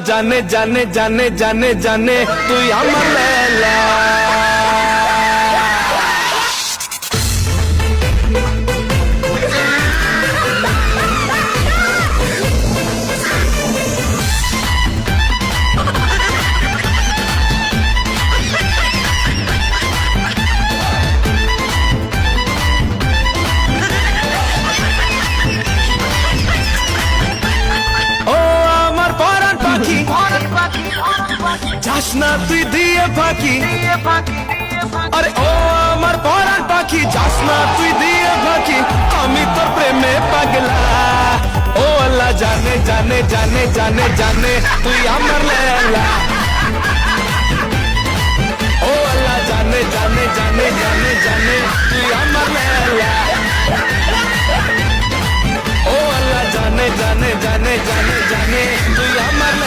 জানে জানে জানে জানে জানে তুই আমার লেলা। যাস না তুই দিয়ে ফাঁকি, আরে ও আমার পরাণ পাখি, যাস না তুই দিয়ে ফাঁকি, আমি তোর প্রেমে পাগলা। ও আল্লাহ জানে জানে জানে জানে জানে তুই আমার লেলা। ও আল্লাহ জানে জানে জানে জানে জানে তুই আমার লেলা।